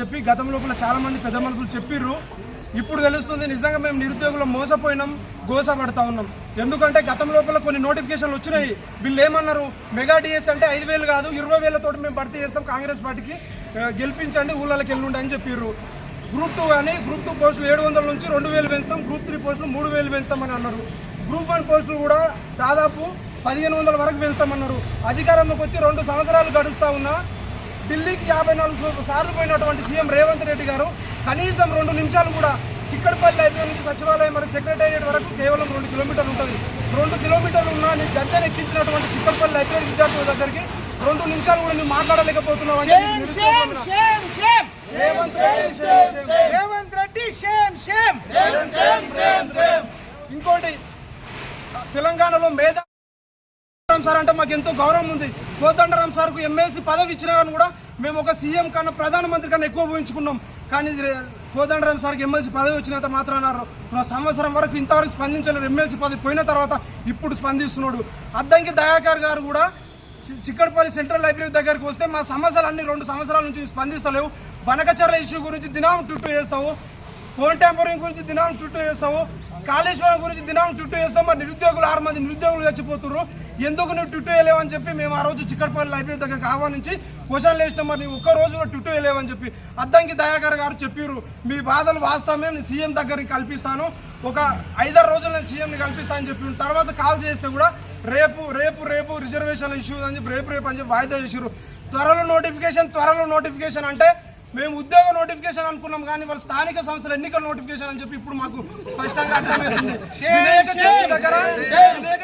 చెప్పి గతం లోపల చాలా మంది పెద్ద మనుషులు చెప్పిర్రు. ఇప్పుడు తెలుస్తుంది నిజంగా మేము నిరుద్యోగులు మోసపోయినాం, గోసపడతా ఉన్నాం. ఎందుకంటే గతం లోపల కొన్ని నోటిఫికేషన్లు వచ్చినాయి. వీళ్ళు ఏమన్నారు, మెగా డిఎస్ అంటే 5,000 కాదు 20,000 మేము భర్తీ చేస్తాం, కాంగ్రెస్ పార్టీకి గెలిపించండి, ఊళ్ళకి వెళ్ళుండి అని చెప్పిర్రు. గ్రూప్ 2 కానీ గ్రూప్ 2 పోస్టులు 700 నుంచి 2,000 పెంచుతాం, గ్రూప్ 3 పోస్టులు 3,000 పెంచుతామని అన్నారు. గ్రూప్ 1 పోస్టులు కూడా దాదాపు 1,500 వరకు పెంచుతామన్నారు. అధికారంలోకి వచ్చి 2 సంవత్సరాలు గడుస్తూ ఉన్నా ఢిల్లీకి 54 సార్లు పోయినటువంటి సీఎం రేవంత్ రెడ్డి గారు కనీసం 2 నిమిషాలు కూడా చిక్కడపల్లి లైబ్రరీ నుంచి సచివాలయం మరియు సెక్రటేరియట్ వరకు కేవలం 2 కిలోమీటర్లు ఉంటుంది. 2 కిలోమీటర్లు ఉన్నా నీ గంటను ఎక్కించినటువంటి చిక్కడపల్లి లైబ్రరీ విద్యార్థుల దగ్గరికి 2 నిమిషాలు కూడా నువ్వు మాట్లాడలేకపోతున్నావు అంటే ఇంకోటి తెలంగాణలో మేధా సార్ అంటే మాకు ఎంతో గౌరవం ఉంది. కోదండరాం సార్కు ఎమ్మెల్సీ పదవి ఇచ్చినా కానీ కూడా మేము ఒక సీఎం కన్నా ప్రధానమంత్రి కన్నా ఎక్కువ ఊహించుకున్నాం. కానీ కోదండరాం సార్కి ఎమ్మెల్సీ పదవి వచ్చినంత మాత్రాన సంవత్సరం వరకు ఇంతవరకు స్పందించలేరు. ఎమ్మెల్సీ పదవి పోయిన తర్వాత ఇప్పుడు స్పందిస్తున్నాడు. అద్దంకి దయాకర్ గారు కూడా చిక్కడపల్లి సెంట్రల్ లైబ్రరీ దగ్గరికి వస్తే మా సమస్యలన్నీ 2 సంవత్సరాల నుంచి స్పందిస్తలేవు. బనకచర్ల ఇష్యూ గురించి దినం చుట్టూ చేస్తావు, ఫోన్ ట్యాంపరింగ్ గురించి దినం చుట్టూ చేస్తావు, కాళేశ్వరం గురించి దినం చుట్టూ చేస్తాం. మరి నిరుద్యోగులు 6 మంది నిరుద్యోగులు చచ్చిపోతున్నారు, ఎందుకు నువ్వు టుట్టు వేయలేవని చెప్పి మేము ఆ రోజు చిక్కడపల్లి లైబ్రరీ దగ్గరికి ఆహ్వానించి క్వశ్చన్లు వేసినాం. మరి నువ్వు ఒక్క రోజు కూడా టుట్టు వేయలేవని చెప్పి అద్దంకి దయాకర్ గారు చెప్పారు. మీ బాధలు వాస్తవమే, నేను సీఎం దగ్గరికి కల్పిస్తాను, ఒక 5-6 రోజులు నేను సీఎంని కల్పిస్తానని చెప్పి తర్వాత కాల్ చేస్తే కూడా రేపు రిజర్వేషన్ల ఇష్యూ అని చెప్పి రేపు అని చెప్పి వాయిదా చేసారు. త్వరలో నోటిఫికేషన్ అంటే మేము ఉద్యోగ నోటిఫికేషన్ అనుకున్నాం, కానీ వాళ్ళు స్థానిక సంస్థల ఎన్నికల నోటిఫికేషన్ అని చెప్పి ఇప్పుడు మాకు స్పష్టంగా అర్థమవుతుంది. వినాయక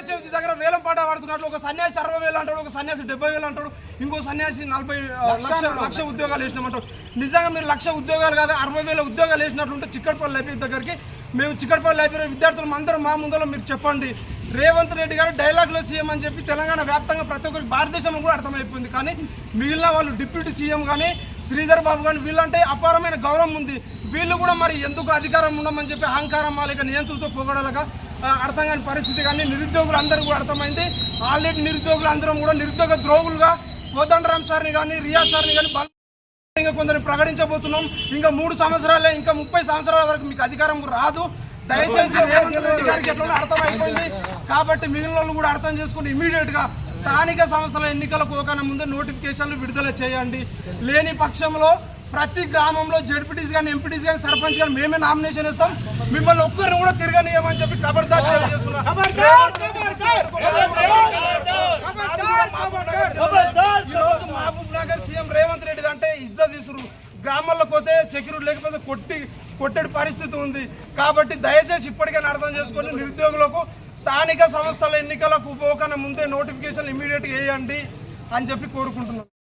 చవితి దగ్గర వేలం పాట వాడుతున్నట్లు ఒక సన్యాసి 60,000 అంటాడు, ఒక సన్యాసి 70,000 అంటాడు, ఇంకో సన్యాసి 40 లక్ష ఉద్యోగాలు వేసినామంటాడు. నిజంగా మీరు 1,00,000 ఉద్యోగాలు కాదు 60,000 ఉద్యోగాలు వేసినట్లుంటే చిక్కడపల్లి లైబ్రరీ దగ్గరికి మేము చిక్కడపల్లి లైబ్రరీ విద్యార్థులు అందరూ మా ముందర మీరు చెప్పండి. రేవంత్ రెడ్డి గారు డైలాగ్లో సీఎం అని చెప్పి తెలంగాణ వ్యాప్తంగా ప్రతి ఒక్కరికి భారతదేశంలో కూడా అర్థమైపోయింది. కానీ మిగిలిన వాళ్ళు డిప్యూటీ సీఎం కానీ శ్రీధర్ బాబు కానీ వీళ్ళంటే అపారమైన గౌరవం ఉంది. వీళ్ళు కూడా మరి ఎందుకు అధికారం ఉండమని చెప్పి అహంకారం లేక నియంత్రణతో పోగొడలేక అర్థం కాని పరిస్థితి. కానీ నిరుద్యోగులు అందరూ కూడా అర్థమైంది. ఆల్రెడీ నిరుద్యోగులు అందరం కూడా నిరుద్యోగ ద్రోగులుగా కోదండరాం సార్ని కానీ రియాజ్ సార్ని కానీ ఇంకా కొందరిని ప్రకటించబోతున్నాం. ఇంకా 3 సంవత్సరాలే, ఇంకా 30 సంవత్సరాల వరకు మీకు అధికారం రాదు. దయచేసి రేవంత్ రెడ్డి గారికి ఎట్లా అర్థమైపోయింది కాబట్టి మిగిలిన వాళ్ళు కూడా అర్థం చేసుకుని ఇమీడియట్ గా స్థానిక సంస్థల ఎన్నికల పోకన ముందే నోటిఫికేషన్లు విడుదల చేయండి. లేని పక్షంలో ప్రతి గ్రామంలో జడ్పీటీసీ కానీ ఎంపీటీసీ కానీ సర్పంచ్ కానీ మేమే నామినేషన్ ఇస్తాం. మిమ్మల్ని ఒక్కరిని కూడా తిరగనీయమని చెప్పి ఖబర్దార్ తెలియజేస్తున్నాం. ఈరోజు మహబూబ్ నగర్ సీఎం రేవంత్ రెడ్డి అంటే ఇజ్జత్ తీసురు. గ్రామాల్లో పోతే సెక్యూరిటీ లేకపోతే కొట్టేడు పరిస్థితి ఉంది. కాబట్టి దయచేసి ఇప్పటికైనా అర్థం చేసుకొని నిరుద్యోగులకు స్థానిక సంస్థల ఎన్నికలకు పోకన ముందే నోటిఫికేషన్ ఇమీడియట్గా వేయండి అని చెప్పి కోరుకుంటున్నాం.